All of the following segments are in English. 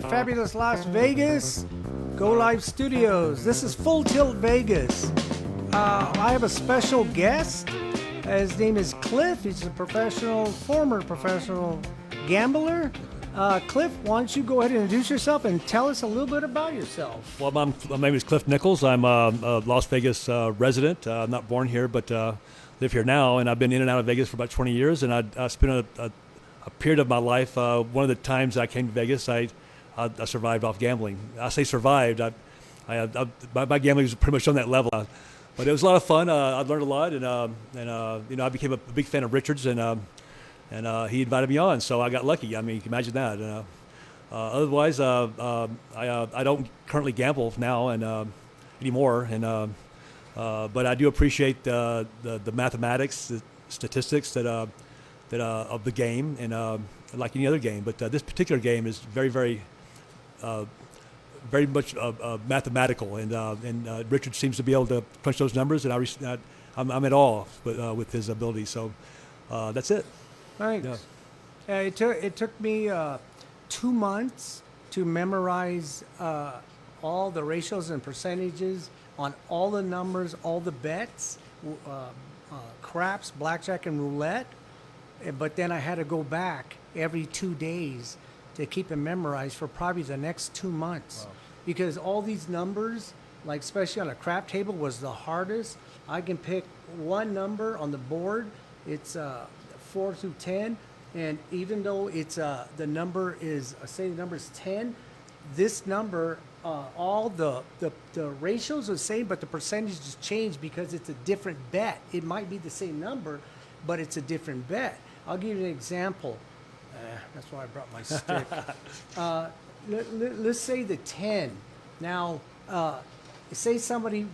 fabulous Las Vegas Go Live Studios. This is Full Tilt Vegas. I have a special guest. His name is Cliff. He's a former professional gambler. Cliff, why don't you go ahead and introduce yourself and tell us a little bit about yourself? Well, my name is Cliff Nichols. I'm a Las Vegas resident. I'm not born here, but live here now, and I've been in and out of Vegas for about 20 years, and I spent a period of my life, one of the times I came to Vegas, I survived off gambling. I say survived. My gambling was pretty much on that level. But it was a lot of fun. I learned a lot, and I became a big fan of Richard's, and he invited me on, so I got lucky. I mean, you can imagine that. Otherwise, I don't currently gamble now and anymore, but I do appreciate the mathematics, the statistics that of the game, and like any other game. But this particular game is very, very, very much mathematical, and Richard seems to be able to crunch those numbers, and I'm at awe with his ability. So that's it. Thanks. Yeah. It took me 2 months to memorize all the ratios and percentages on all the numbers, all the bets, craps, blackjack, and roulette. But then I had to go back every 2 days to keep it memorized for probably the next 2 months. Wow. Because all these numbers, like especially on a crap table, was the hardest. I can pick one number on the board. It's 4 through 10, and even though it's the number is, say the number is 10, this number, all the ratios are the same, but the percentages change because it's a different bet. It might be the same number, but it's a different bet. I'll give you an example. That's why I brought my stick. Let's say the 10. Now, say somebody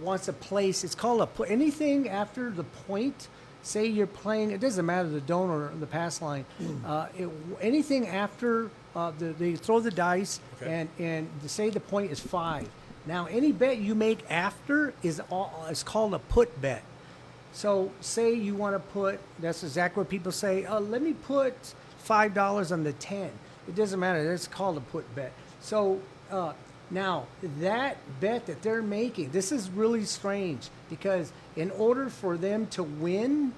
wants to place, it's called anything after the point. Say you're playing, it doesn't matter the don't or the pass line. Anything after they throw the dice, okay, and say the point is 5. Now, any bet you make after is called a put bet. So say you want to put, that's exactly what people say, let me put $5 on the 10. It doesn't matter. That's called a put bet. So now that bet that they're making, this is really strange because in order for them to win,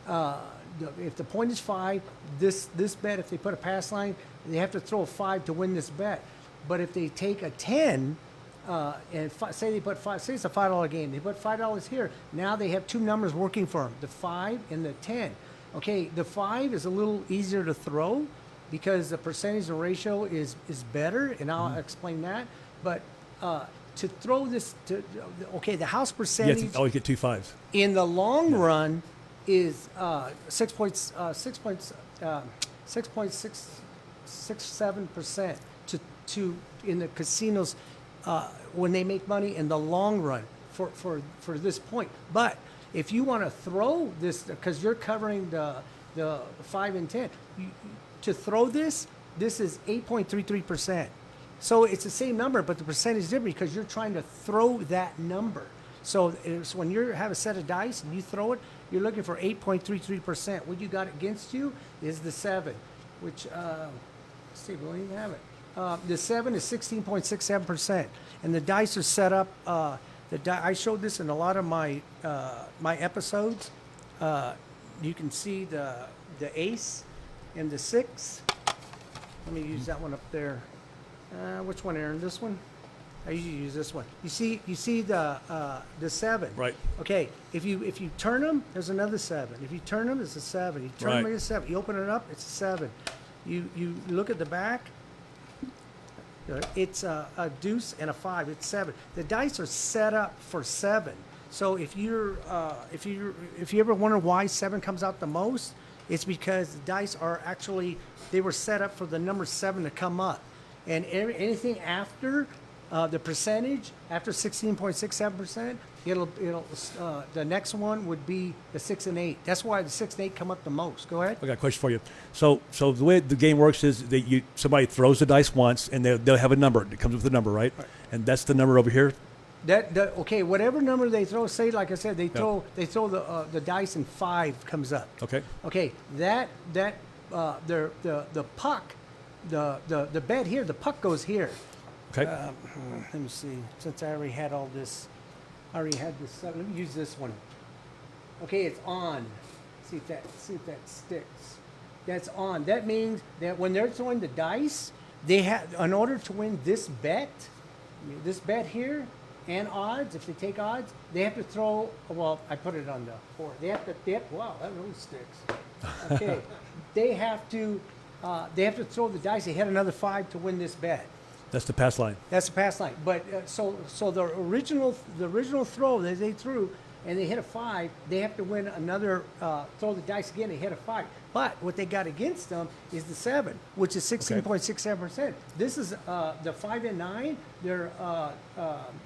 if the point is 5, this bet, if they put a pass line, they have to throw a 5 to win this bet. But if they take a 10, and say they put 5, say it's a $5 game, they put $5 here. Now they have 2 numbers working for them, the 5 and the 10. Okay, the 5 is a little easier to throw because the percentage and ratio is better, and I'll explain that. But to throw this, the house percentage. You always get 2 5s. In the long run, is 6.67% to in the casinos when they make money in the long run for this point. But if you want to throw this, because you're covering the 5 and 10, to throw this is 8.33%. So it's the same number, but the percentage is different because you're trying to throw that number. So it's when you have a set of dice and you throw it, you're looking for 8.33%. What you got against you is the 7, which, let's see, we don't even have it. The 7 is 16.67%. And the dice are set up, I showed this in a lot of my my episodes. You can see the ace and the 6. Let me use that one up there. Which one, Aaron? This one? I usually use this one. You see the 7. Right. Okay. If you turn them, there's another 7. If you turn them, it's a 7. You turn them, it's a 7. You open it up, it's a 7. You look at the back. It's a deuce and a 5. It's 7. The dice are set up for 7. So if you ever wonder why 7 comes out the most, it's because the dice are actually, they were set up for the number 7 to come up. And anything after the percentage, after 16.67%, it'll the next one would be the 6 and 8. That's why the 6 and 8 come up the most. Go ahead. I got a question for you. So the way the game works is that somebody throws the dice once, and they'll have a number. It comes with a number, right? And that's the number over here. Okay, whatever number they throw, say like I said, they throw the dice and 5 comes up. Okay. Okay, the puck the bet here, the puck goes here. Okay. Let me see. Since I already had all this, I already had this. Let me use this one. Okay, it's on. See if that sticks. That's on. That means that when they're throwing the dice, they have, in order to win this bet here, and odds, if they take odds, they have to throw. Well, I put it on the board. They have to. Wow, that really sticks. Okay, they have to throw the dice. They hit another 5 to win this bet. That's the pass line. That's the pass line. But so the original throw that they threw, and they hit a 5, they have to win another, throw the dice again, they hit a 5. But what they got against them is the 7, which is 16.67%. This is the 5 and 9, they're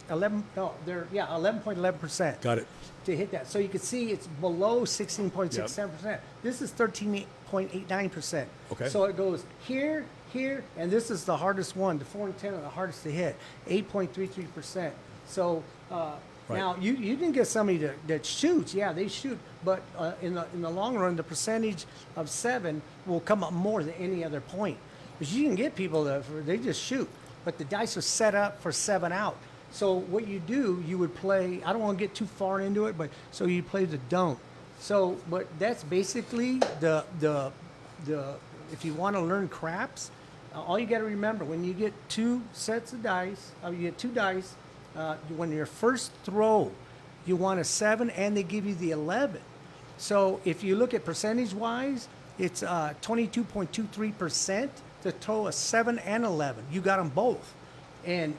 11.11%. Got it. To hit that. So you can see it's below 16.67%. This is 13.89%. Okay. So it goes here, and this is the hardest one. The 4 and 10 are the hardest to hit, 8.33%. So now you can get somebody that shoots. Yeah, they shoot, but in the long run, the percentage of 7 will come up more than any other point. Because you can get people that they just shoot, but the dice are set up for 7 out. So what you do, you would play. I don't want to get too far into it, but so you play the don't. So, but that's basically the if you want to learn craps, all you got to remember when you get 2 sets of dice, you get 2 dice. When your first throw, you want a 7, and they give you the 11. So if you look at percentage-wise, it's 22.23% to throw a 7 and 11. You got them both. And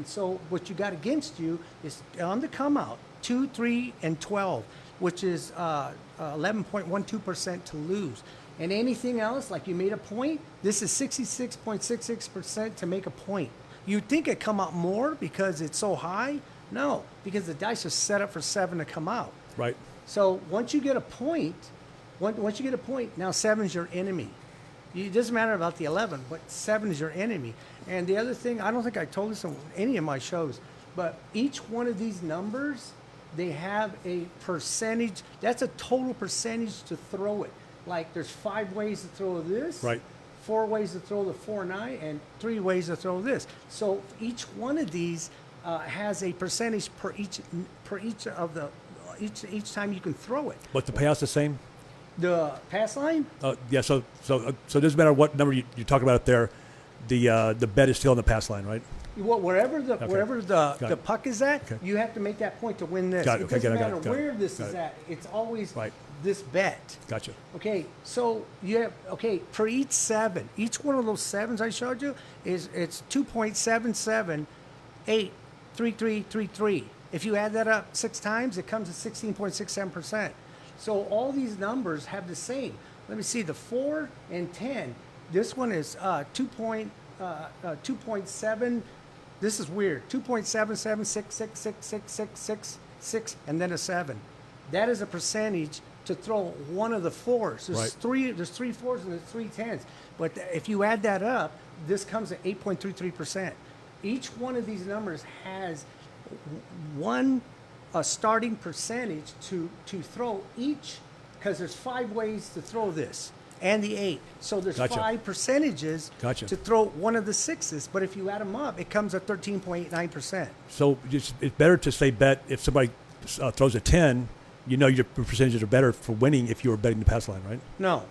so what you got against you is on the come out 2, 3, and 12, which is 11.12% to lose. And anything else, like you made a point, this is 66.66% to make a point. You'd think it'd come out more because it's so high. No, because the dice are set up for 7 to come out. Right. So once you get a point, now 7's your enemy. It doesn't matter about the 11, but 7 is your enemy. And the other thing, I don't think I told this on any of my shows, but each one of these numbers, they have a percentage. That's a total percentage to throw it. Like there's 5 ways to throw this. Right. 4 ways to throw the 4-9, and 3 ways to throw this. So each one of these has a percentage per each time you can throw it. But the payout's the same? The pass line? Yeah, so it doesn't matter what number you talk about up there, the bet is still on the pass line, right? Well, wherever the it. puck is at, Okay. you have to make that point to win this. Got it. It Okay, doesn't got it, matter got it. where this Got is it. at. It's always Right. this bet. Gotcha. Okay, so you have for each 7, each one of those 7s I showed you it's 2.77783333. If you add that up 6 times, it comes to 16.67%. So all these numbers have the same. Let me see, the 4 and 10. This one is 2.7. This is weird. 2.77666666, and then a 7. That is a percentage to throw one of the 4s. There's Right. 3. There's 3 4s and there's 3 10s. But if you add that up, this comes at 8.33%. Each one of these numbers has one starting percentage to throw each, because there's 5 ways to throw this and the 8. So there's Gotcha. 5 percentages Gotcha. to throw one of the 6s. But if you add them up, it comes at 13.89%. So it's better to say bet if somebody throws a 10, you know your percentages are better for winning if you were betting the pass line, right? No.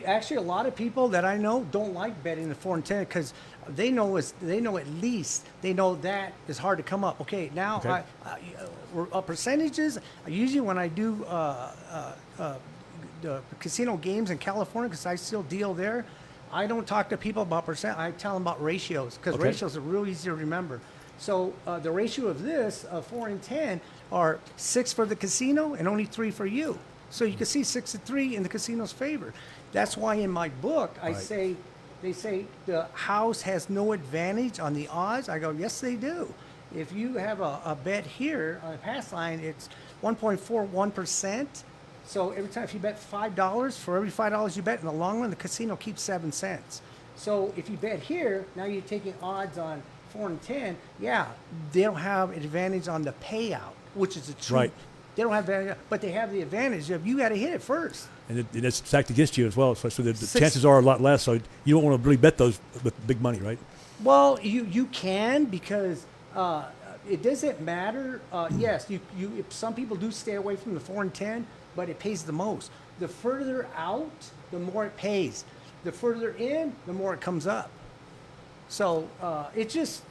Actually, a lot of people that I know don't like betting the 4 and 10 because they know that is hard to come up. Okay, now Okay. Percentages. Usually when I do the casino games in California, because I still deal there, I don't talk to people about percent. I tell them about ratios, because Okay. ratios are real easy to remember. So the ratio of this 4 and 10 are 6 for the casino and only 3 for you. So you can see 6 to 3 in the casino's favor. That's why in my book I Right. say, they say the house has no advantage on the odds. I go, yes, they do. If you have a bet here on a pass line, it's 1.41%. So every time, if you bet $5, for every $5 you bet, in the long run, the casino keeps 7 cents. So if you bet here, now you're taking odds on 4 and 10. Yeah, they don't have advantage on the payout, which is the true. Right. They don't have that, but they have the advantage of you got to hit it first. And it's stacked against you as well, so the Six- chances are a lot less. So you don't want to really bet those with big money, right? Well, you can because it doesn't matter. Yes, if some people do stay away from the 4 and 10, but it pays the most. The further out, the more it pays. The further in, the more it comes up. So it just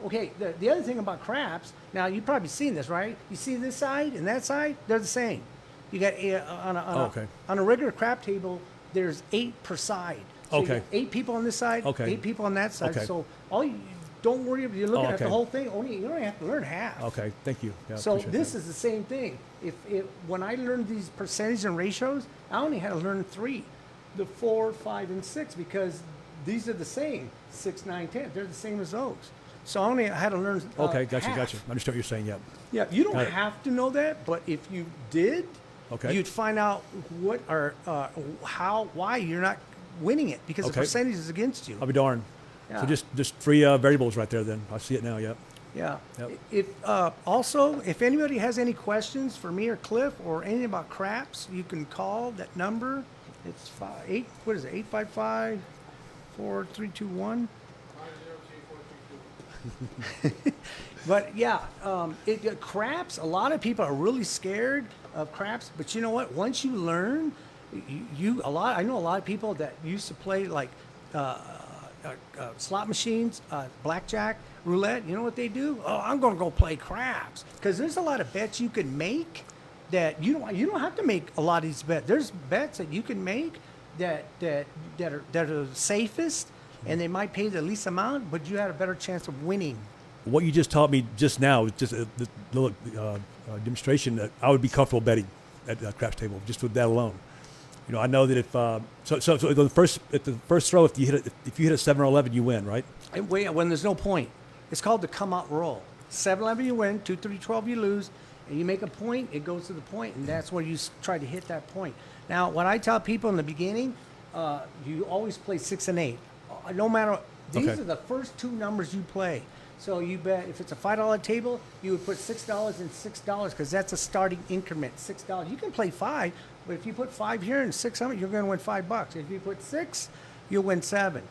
okay. The other thing about craps, now you've probably seen this, right? You see this side and that side, they're the same. You got Okay. on a regular crap table, there's 8 per side. So you Okay. got 8 people on this side, Okay. 8 people on that side. Okay. So don't worry if you're looking at the okay. whole thing. You only have to learn half. Okay, thank you. Yeah, I So appreciate this that. is the same thing. When I learned these percentages and ratios, I only had to learn 3, the 4, 5, and 6, because these are the same. 6, 9, 10. They're the same as those. So I only had to learn. Okay, gotcha. half. I understand what you're saying. Yeah. Yeah, you don't Got it. have to know that, but if you did, Okay. you'd find out why you're not winning it, because the Okay. percentage is against you. I'll be darned. Yeah. So just 3 variables right there. Then I see it now. Yeah. Yeah. Yep. If also, if anybody has any questions for me or Cliff or anything about craps, you can call that number. It's 855 4321. But yeah, craps. A lot of people are really scared of craps, but you know what? Once you learn, I know a lot of people that used to play like slot machines, blackjack, roulette. You know what they do? Oh, I'm going to go play craps, because there's a lot of bets you can make that you don't have to make a lot of these bets. There's bets that you can make that are the safest, and they might pay the least amount, but you had a better chance of winning. What you just taught me just now, is just a little demonstration that I would be comfortable betting at the craps table just with that alone. You know, I know that if so the first throw, if you hit a 7 or 11, you win, right? And when there's no point, it's called the come out roll. 7-11 you win, 2, 3, 12 you lose, and you make a point, it goes to the point, and that's where you try to hit that point. Now, what I tell people in the beginning, you always play 6 and 8. No matter, these Okay. are the first 2 numbers you play. So you bet if it's a $5 table, you would put $6 and $6, because that's a starting increment. $6. You can play 5, but if you put 5 here and 6 on it, you're going to win $5. If you put 6, you'll win 7.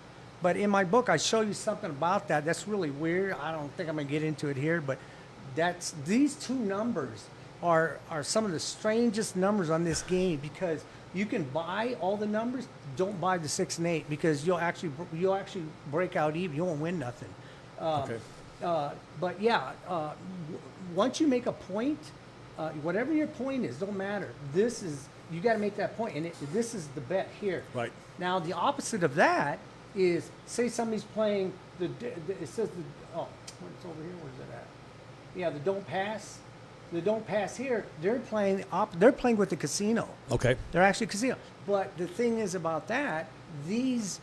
But in my book, I show you something about that. That's really weird. I don't think I'm going to get into it here, but these 2 numbers are some of the strangest numbers on this game, because you can buy all the numbers. Don't buy the 6 and 8, because you'll actually break out even. You won't win nothing. Okay. But yeah, once you make a point, whatever your point is, don't matter. You got to make that point, and this is the bet here. Right. Now the opposite of that is, say somebody's playing it says it's over here. Where's it at? Yeah, the don't pass. The don't pass here. They're playing with the casino. Okay. They're actually casino. But the thing is about that, these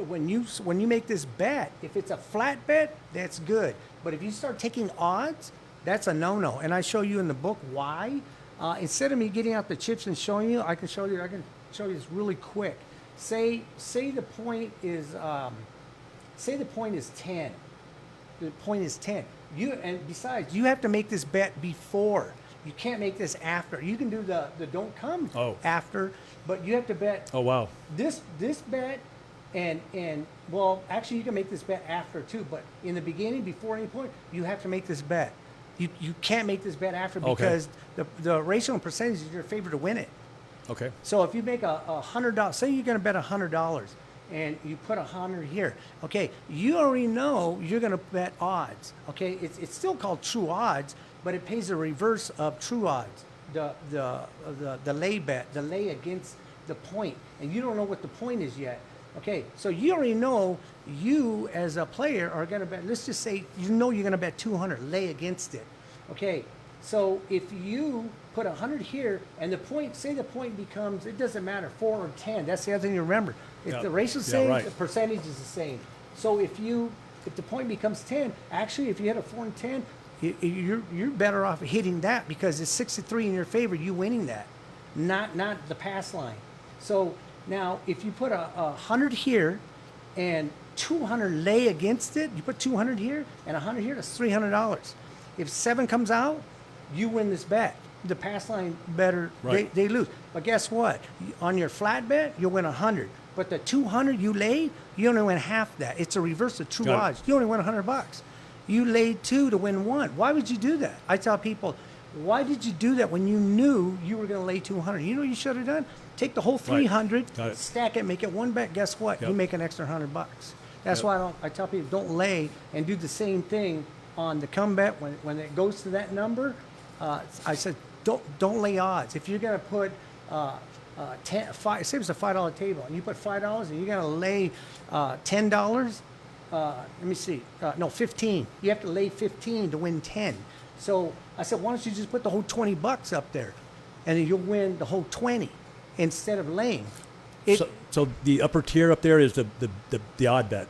when you make this bet, if it's a flat bet, that's good. But if you start taking odds, that's a no-no. And I show you in the book why. Instead of me getting out the chips and showing you, I can show you this really quick. Say the point is 10. The point is 10. And besides, you have to make this bet before. You can't make this after. You can do the don't come after, but you have to bet. Oh wow. This bet and well, actually you can make this bet after too, but in the beginning, before any point, you have to make this bet. You can't make this bet after, because the ratio and percentage is your favor to win it. Okay. So if you make a $100, say you're going to bet $100, and you put 100 here, okay, you already know you're going to bet odds. Okay, it's still called true odds, but it pays the reverse of true odds. The lay bet, the lay against the point, and you don't know what the point is yet. Okay, so you already know you as a player are going to bet. Let's just say you know you're going to bet 200, lay against it. Okay, so if you put 100 here, and the point, say the point becomes, it doesn't matter, 4 or 10. That's the other thing you remember. If the ratio's the same, right. the percentage is the same. So if the point becomes 10, actually, if you hit a 4 and 10, you're better off hitting that, because it's 6-3 in your favor. You winning that, not the pass line. So now, if you put a 100 here and 200 lay against it, you put 200 here and 100 here, that's $300. If 7 comes out, you win this bet. The pass line better, Right. they lose. But guess what? On your flat bet, you'll win 100. But the 200 you laid, you only win half that. It's a reverse of true Got it. odds. You only win $100. You laid 2 to win 1. Why would you do that? I tell people, why did you do that when you knew you were going to lay 200? You know what you should have done? Take the whole 300, Got it. stack it, make it one bet. Guess what? Yep. You make an extra $100. That's Yep. why I tell people don't lay and do the same thing on the come bet when it goes to that number. I said don't lay odds. If you're going to put 5, say it's a $5 table, and you put $5 and you're going to lay $10. Let me see. No, 15. You have to lay 15 to win 10. So I said, why don't you just put the whole $20 up there, and then you'll win the whole 20 instead of laying. So the upper tier up there is the odd bet.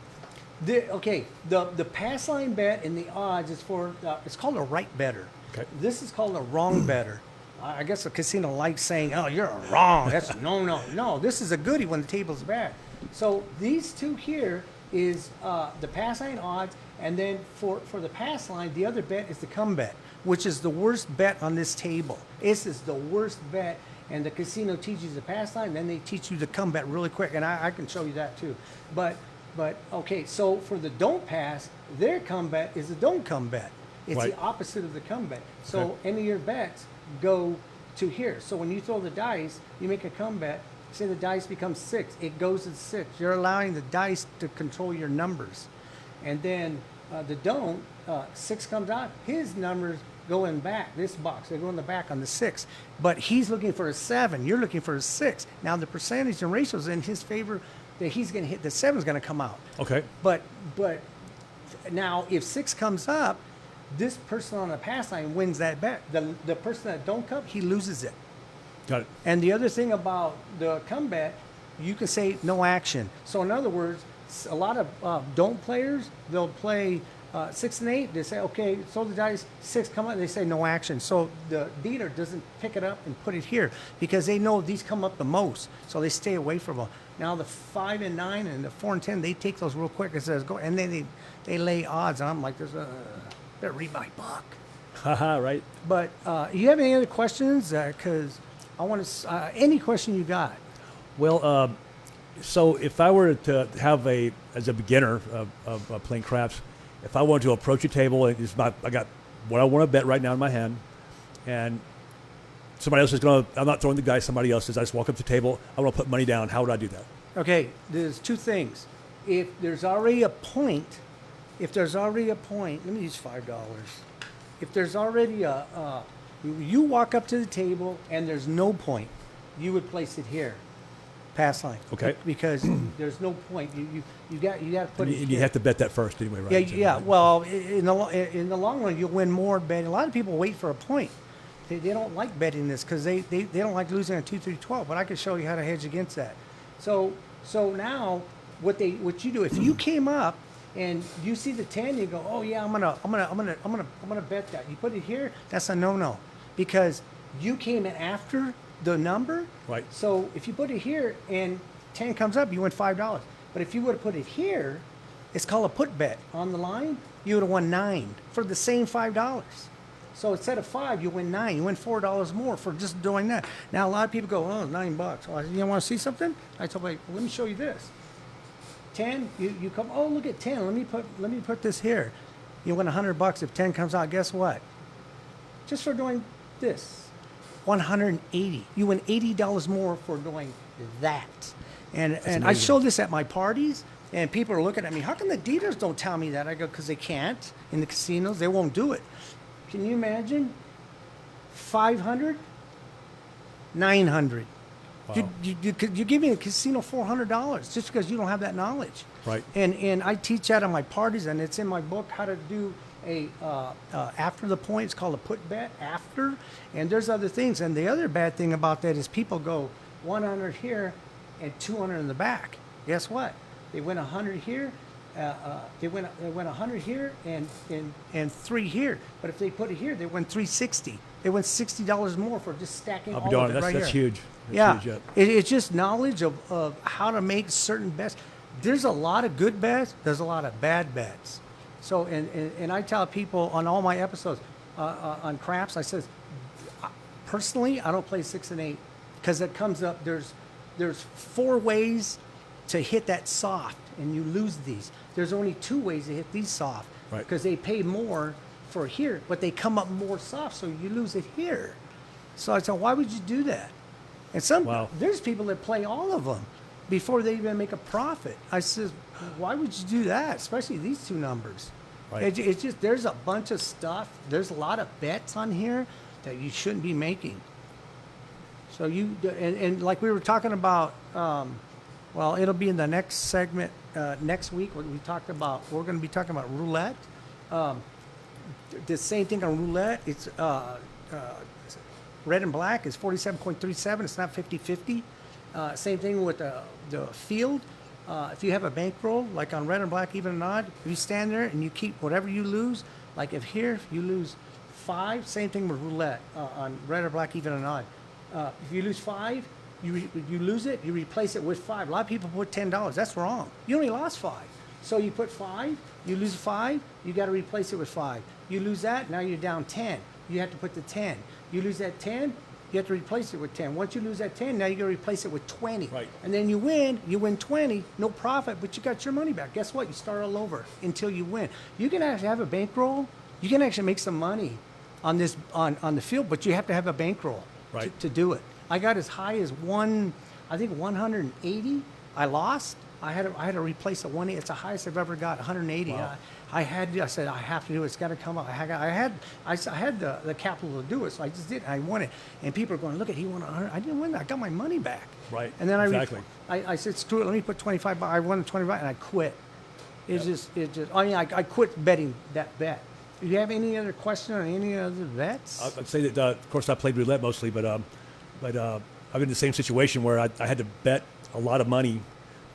The pass line bet and the odds is for it's called a right better. Okay. This is called a wrong better. I guess a casino likes saying, "Oh, you're wrong." That's no. This is a goodie when the table's bad. So these two here is the pass line odds, and then for the pass line, the other bet is the come bet, which is the worst bet on this table. This is the worst bet, and the casino teaches the pass line, then they teach you the come bet really quick, and I can show you that too. But okay, so for the don't pass, their come bet is the don't come bet. It's Right. the opposite of the come bet. So Okay. any of your bets go to here. So when you throw the dice, you make a come bet. Say the dice becomes 6, it goes to 6. You're allowing the dice to control your numbers. And then the don't, 6 comes out, his numbers go in back, this box, they go in the back on the 6. But he's looking for a 7, you're looking for a 6. Now the percentage and ratios in his favor that he's going to hit, the 7's going to come out. Okay. But now if 6 comes up, this person on the pass line wins that bet. The person that don't come, he loses it. Got it. And the other thing about the come bet, you can say no action. So in other words, a lot of don't players, they'll play 6 and 8. They say, okay, throw the dice, 6 come up. They say no action. So the dealer doesn't pick it up and put it here because they know these come up the most. So they stay away from them. Now the 5 and 9 and the 4 and 10, they take those real quick and says go, and then they lay odds. And I'm like, better read my book. Haha, right. But you have any other questions? Because I want to any question you got. Well, so if I were to have as a beginner of playing craps, if I wanted to approach a table, and I got what I want to bet right now in my hand, and somebody else is going to, I'm not throwing the dice, somebody else is, I just walk up to the table, I want to put money down, how would I do that? Okay, there's two things. If there's already a point, let me use $5. If there's already you walk up to the table and there's no point, you would place it here, pass line. Okay. Because there's no point. You got to put And it. you here. have to bet that first anyway, right? Yeah. Well, in the long run, you'll win more betting. A lot of people wait for a point. They don't like betting this because they don't like losing a 2-3-12. But I can show you how to hedge against that. So now what you do, if you came up and you see the 10, you go, oh yeah, I'm gonna bet that. You put it here, that's a no-no, because you came in after the number. Right. So if you put it here and 10 comes up, you win $5. But if you would have put it here, it's called a put bet on the line. You would have won 9 for the same $5. So instead of 5, you win 9. You win $4 more for just doing that. Now a lot of people go, oh, $9. Well, you want to see something? I told them, let me show you this. 10, you come. Oh, look at 10. Let me put this here. You win $100 if 10 comes out. Guess what? Just for doing this, 180. You win $80 more for doing that. And I amazing. show this at my parties, and people are looking at me. How come the dealers don't tell me that? I go, because they can't in the casinos. They won't do it. Can you imagine? 500, 900. Wow. You're giving a casino $400 just because you don't have that knowledge. Right. And I teach that at my parties, and it's in my book how to do a after the point. It's called a put bet after. And there's other things. And the other bad thing about that is people go 100 here and 200 in the back. Guess what? They win 100 here. They win 100 here and 3 here. But if they put it here, they win 360. They win $60 more for just stacking I'll all be of darned. it right That's here. huge. That's Yeah, huge, it's just knowledge of how to make certain bets. There's a lot of good bets. There's a lot of bad bets. So, and I tell people on all my episodes, on craps. I said, personally, I don't play 6 and 8 because it comes up. There's 4 ways to hit that soft, and you lose these. There's only 2 ways to hit these soft Right. because they pay more for here, but they come up more soft, so you lose it here. So I said, why would you do that? And Wow. there's people that play all of them before they even make a profit. I said, why would you do that? Especially these 2 numbers. Right. It's just, there's a bunch of stuff. There's a lot of bets on here that you shouldn't be making. So and like we were talking about, well, it'll be in the next segment next week. What we talked about, we're going to be talking about roulette. The same thing on roulette. It's red and black is 47.37. It's not 50-50. Same thing with the field. If you have a bankroll, like on red and black, even and odd, if you stand there and you keep whatever you lose, like if you lose 5, same thing with roulette on red or black, even and odd. If you lose 5, you lose it, you replace it with 5. A lot of people put $10. That's wrong. You only lost 5. So you put 5, you lose 5, you got to replace it with 5. You lose that, now you're down 10. You have to put the 10. You lose that 10, you have to replace it with 10. Once you lose that 10, now you got to replace it with 20. Right. And then you win 20, no profit, but you got your money back. Guess what? You start all over until you win. You can actually have a bankroll. You can actually make some money on this on the field, but you have to have a bankroll Right. to do it. I got as high as 180. I lost. I had to replace a 180. It's the highest I've ever got, 180. Wow. I said I have to do it. It's got to come up. I had the capital to do it, so I just did. I won it, and people are going, look at he won 100. I didn't win that. I got my money back. Right. And then Exactly. I said screw it. Let me put 25. I won 25, and I quit. It Yep. just. I mean, I quit betting that bet. Do you have any other question on any other bets? I'd say that, of course, I played roulette mostly, but I've been in the same situation where I had to bet a lot of money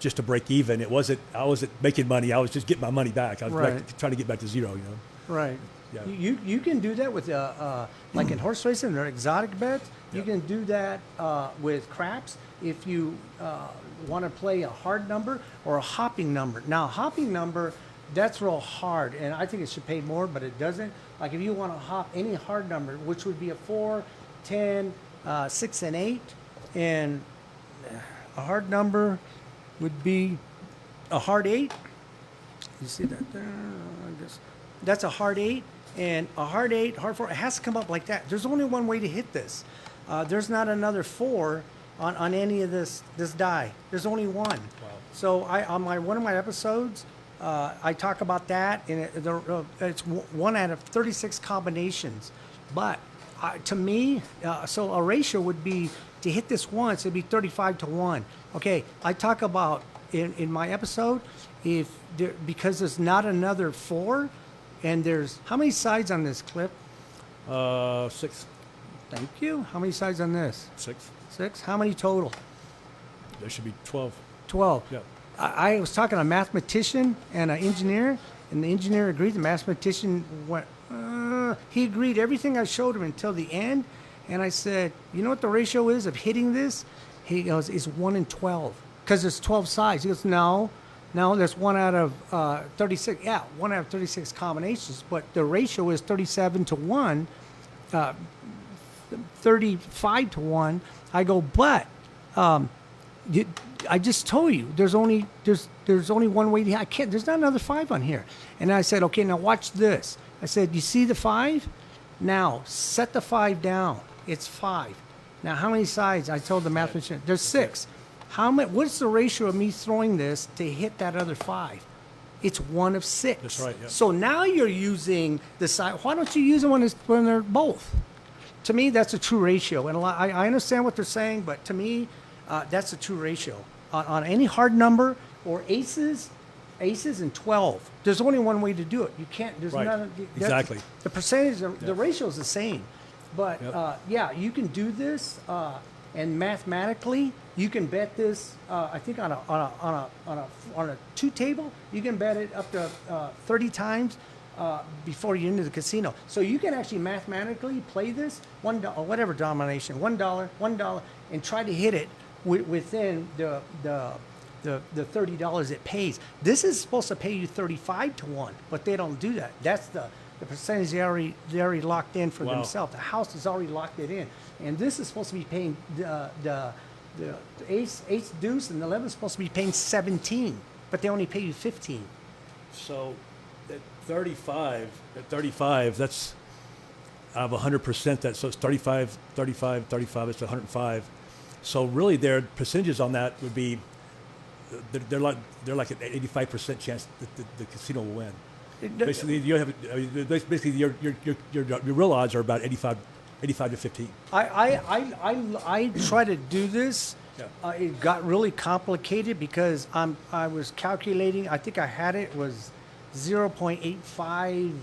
just to break even. I wasn't making money. I was just getting my money back. I was Right. trying to get back to zero, Right. Yeah. You can do that with like in horse racing or exotic bets. You Yep. can do that with craps if you want to play a hard number or a hopping number. Now, a hopping number, that's real hard, and I think it should pay more, but it doesn't. Like if you want to hop any hard number, which would be a 4, 10, 6, and 8, and a hard number would be a hard 8. You see that there? I guess that's a hard 8, and a hard 8, hard 4. It has to come up like that. There's only one way to hit this. There's not another 4 on any of this die. There's only one. Wow. So on one of my episodes, I talk about that, and it's 1 out of 36 combinations. But to me, so a ratio would be to hit this once, it'd be 35-1. Okay, I talk about in my episode, because there's not another 4, and there's how many sides on this clip? 6. Thank you. How many sides on this? 6. 6. How many total? There should be 12. 12. Yeah. I was talking to a mathematician and an engineer, and the engineer agreed. The mathematician went, he agreed everything I showed him until the end. And I said, you know what the ratio is of hitting this? He goes, it's 1 in 12. Because there's 12 sides. He goes, no, there's 1 out of 36. Yeah, 1 out of 36 combinations. But the ratio is 37-1, 35-1. I go, but I just told you there's only one way to. I can't. There's not another 5 on here. And I said, okay, now watch this. I said, you see the 5? Now set the 5 down. It's 5. Now how many sides? I told the mathematician there's 6. How many? What's the ratio of me throwing this to hit that other 5? It's 1 of 6. That's right, yeah. So now you're using the side. Why don't you use them when they're both? To me, that's a true ratio. And I understand what they're saying, but to me, that's a true ratio. On any hard number or aces and 12, there's only one way to do it. You can't. There's Right. none. Exactly. The percentage, the ratio is the same. But Yep. yeah, you can do this, and mathematically, you can bet this. I think on a 2 table, you can bet it up to 30 times before you're into the casino. So you can actually mathematically play this $1 or whatever denomination, $1, and try to hit it within the $30 it pays. This is supposed to pay you 35-1, but they don't do that. That's the percentage they already locked in for Wow. themselves. The house has already locked it in, and this is supposed to be paying the ace deuce, and the 11 is supposed to be paying 17, but they only pay you 15. So at 35, that's out of 100%. So it's 35, it's 105. So really, their percentages on that would be they're like an 85% chance that the casino will win. Basically, you have basically your real odds are about 85 to 15. I try to do this. Yeah. It got really complicated because I was calculating. I think I had it was 0.85,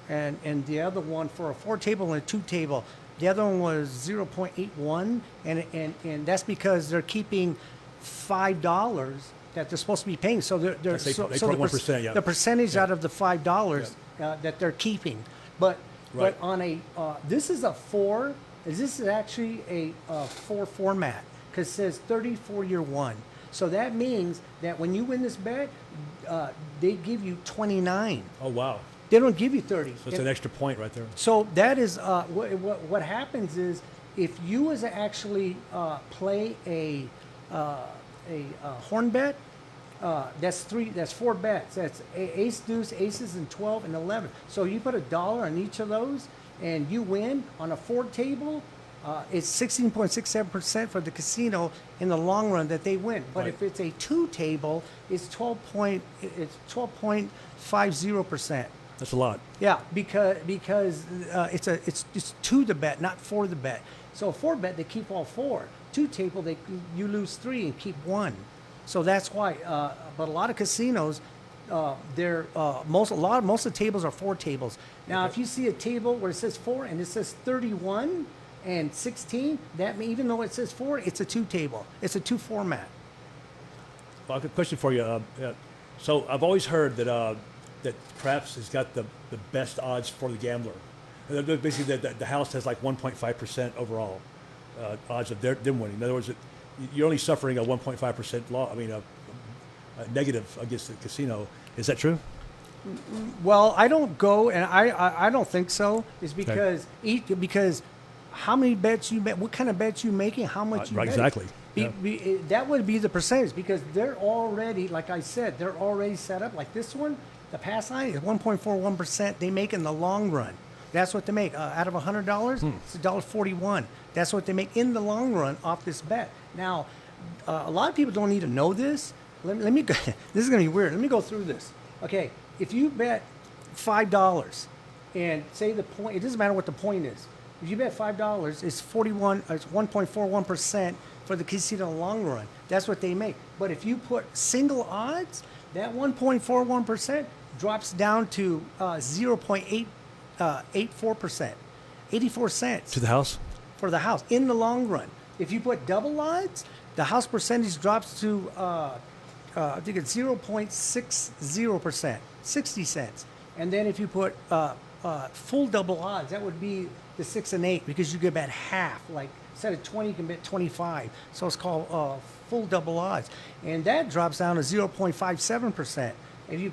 and the other one for a 4 table and a 2 table. The other one was 0.81, and that's because they're keeping $5 that they're supposed to be paying. So they're That's so the 8.1%, yeah. the percentage Yeah. out of the $5 that they're keeping. But Right. but on a this is a 4. This is actually a 4 format because it says 34 year 1. So that means that when you win this bet, they give you 29. Oh wow! They don't give you 30. So it's an extra point right there. So that is what happens is if you was to actually play a horn bet, that's 4 bets. That's ace deuce, aces, and 12 and 11. So you put $1 on each of those, and you win on a 4 table. It's 16.67% for the casino in the long run that they win. But Right. if it's a 2 table, it's 12.50%. That's a lot. Yeah, because it's to the bet, not for the bet. So a 4 bet, they keep all 4. 2 table, you lose 3 and keep 1. So that's why. But a lot of casinos, most of the tables are 4 tables. Now, if you see a table where it says 4 and it says 31 and 16, that means even though it says 4, it's a 2 table. It's a 2 format. Well, I have a question for you. So I've always heard that craps has got the best odds for the gambler. Basically, the house has like 1.5% overall odds of them winning. In other words, you're only suffering a 1.5% loss. I mean, a negative against the casino. Is that true? Well, I don't go, and I don't think so. Is because how many bets you bet, what kind of bets you making, how much you Right, bet. exactly. That would be the percentage because they're already, like I said, they're already set up. Like this one, the pass line is 1.41% they make in the long run. That's what they make out of $100. It's $1.41. That's what they make in the long run off this bet. Now, a lot of people don't need to know this. Let me go. This is going to be weird. Let me go through this. Okay, if you bet $5 and say the point, it doesn't matter what the point is. If you bet $5, it's 1.41% for the casino in the long run. That's what they make. But if you put single odds, that 1.41% drops down to 0.84%, 84 cents To the house? for the house in the long run. If you put double odds, the house percentage drops to I think it's 0.60%, 60 cents. And then if you put full double odds, that would be the 6 and 8 because you get about half. Like instead of 20, you can bet 25. So it's called full double odds, and that drops down to 0.57%. If you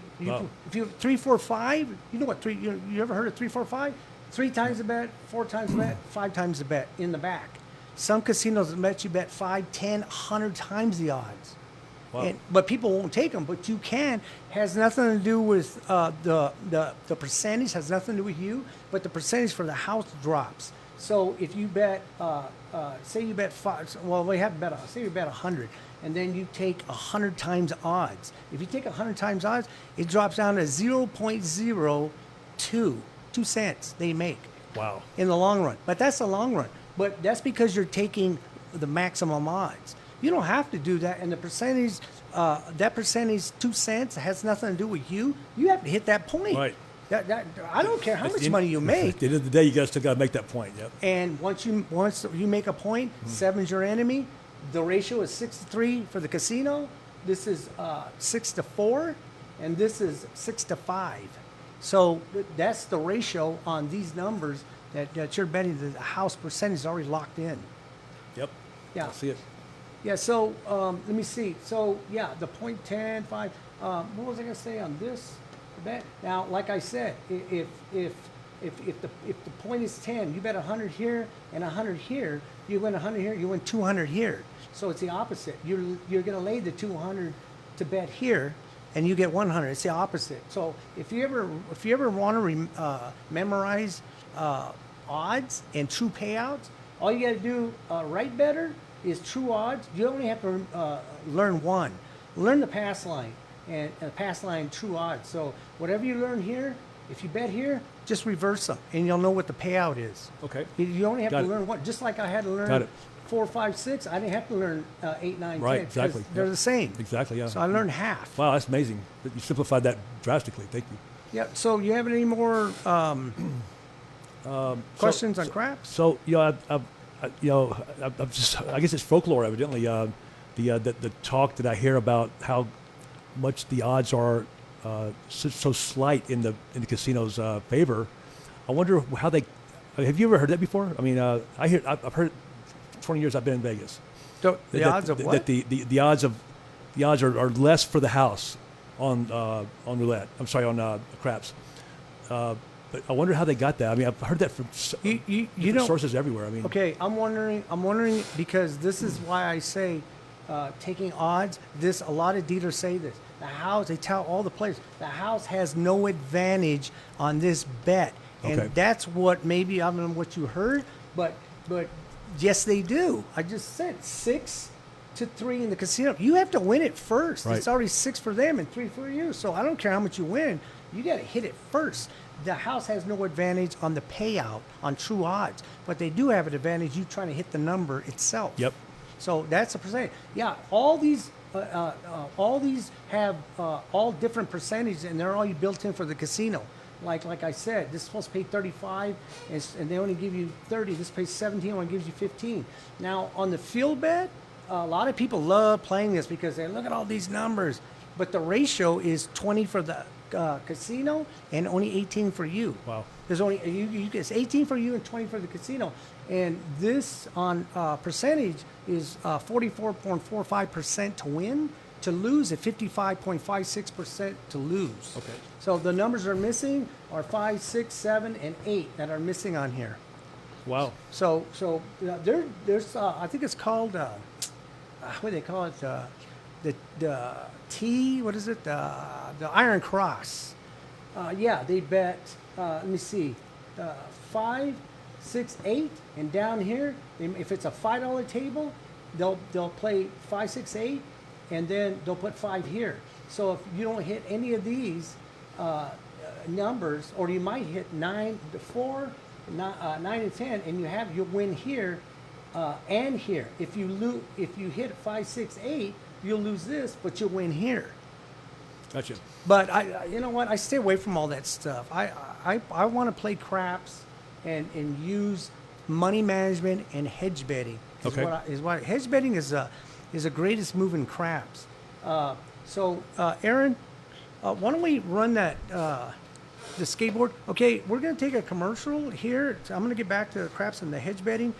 3, 4, 5, you know what you ever heard of 3, 4, 5? 3 times the bet, 4 times the bet, 5 times the bet in the back. Some casinos let you bet 5, 10, 100 times the odds. Wow. But people won't take them. But you can. Has nothing to do with the percentage. Has nothing to do with you. But the percentage for the house drops. So if you bet, say you bet 5. Well, we have bet. Say you bet 100, and then you take 100 times odds. If you take 100 times odds, it drops down to 0.02, 2 cents they make. Wow. In the long run. But that's the long run. But that's because you're taking the maximum odds. You don't have to do that. And the percentage, that percentage, 2 cents, has nothing to do with you. You have to hit that point. Right. I don't care how much money you At make. the end of the day, you still got to make that point. Yep. And once you make a point, 7's your enemy. The ratio is 6-3 for the casino. This is 6-4, and this is 6-5. So that's the ratio on these numbers that you're betting. The house percentage is already locked in. Yep. Yeah. I see it. Yeah, so let me see. So, yeah, the 0.10, 5. What was I going to say on this? the bet. Now, like I said, if the point is 10, you bet 100 here and 100 here, you win 100 here, you win 200 here. So it's the opposite. You're going to lay the 200 to bet here, and you get 100. It's the opposite. So if you ever want to memorize odds and true payouts, all you got to do right better is true odds. You only have to learn one. Learn the pass line and pass line true odds. So whatever you learn here, if you bet here, just reverse them, and you'll know what the payout is. Okay. You only have Got to it. learn one. Just like I had to Got learn it. 4, 5, 6. I didn't have to learn 8, 9, Right, 10. 'cause exactly. They're Yeah. the same. Exactly. Yeah. So I learned half. Wow, that's amazing. You simplified that drastically. Thank you. Yeah. So you have any more questions on craps? So I've just, I guess it's folklore, evidently. The talk that I hear about how much the odds are so slight in the casino's favor. I wonder how they. Have you ever heard that before? I mean, I've heard. 20 years I've been in Vegas. The That- odds of that what? the odds are less for the house on roulette. I'm sorry, on craps. But I wonder how they got that. I mean, I've heard that from You different don't. sources everywhere. I mean, Okay, I'm wondering because this is why I say taking odds. A lot of dealers say this. The house, they tell all the players, the house has no advantage on this bet, and Okay. that's what maybe I don't know what you heard, but yes, they do. I just said 6-3 in the casino. You have to win it first. Right. It's already 6 for them and 3 for you. So I don't care how much you win. You got to hit it first. The house has no advantage on the payout on true odds, but they do have an advantage. You trying to hit the number itself. Yep. So that's a percentage. Yeah, all these have all different percentages, and they're all built in for the casino. Like I said, this is supposed to pay 35, and they only give you 30. This pays 17, only gives you 15. Now on the field bet, a lot of people love playing this because they look at all these numbers, but the ratio is 20 for the casino and only 18 for you. Wow. There's only it's 18 for you and 20 for the casino, and this on percentage is 44.45% to win. To lose at 55.56% to lose. Okay. So the numbers are missing are 5, 6, 7, and 8 that are missing on here. Wow. So there's I think it's called what do they call it, the T, what is it, the Iron Cross. Yeah, they bet let me see, 5, 6, 8, and down here if it's a $5 table, they'll play 5, 6, 8, and then they'll put 5 here. So if you don't hit any of these numbers, or you might hit 9 to 4, 9 and 10, and you'll win here and here. If you hit 5, 6, 8, you'll lose this, but you'll win here. Gotcha. But you know what? I stay away from all that stuff. I want to play craps and use money management and hedge betting. Okay. Is what hedge betting is the greatest move in craps. So Aaron, why don't we run that the skateboard? Okay, we're going to take a commercial here. So I'm going to get back to the craps and the hedge betting.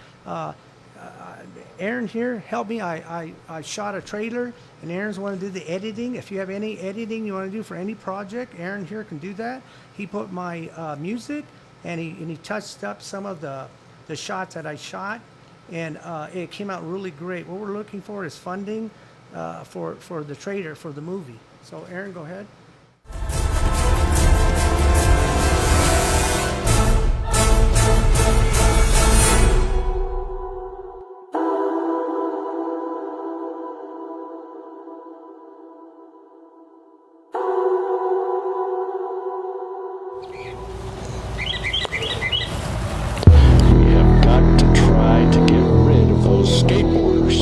Aaron here, help me. I shot a trailer, and Aaron's want to do the editing. If you have any editing you want to do for any project, Aaron here can do that. He put my music, and he touched up some of the shots that I shot, and it came out really great. What we're looking for is funding for the trailer for the movie. So Aaron, go ahead. We have got to try to get rid of those skateboarders.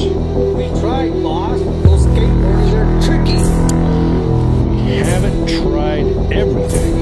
We tried, boss. Those skateboarders are tricky. We haven't tried everything.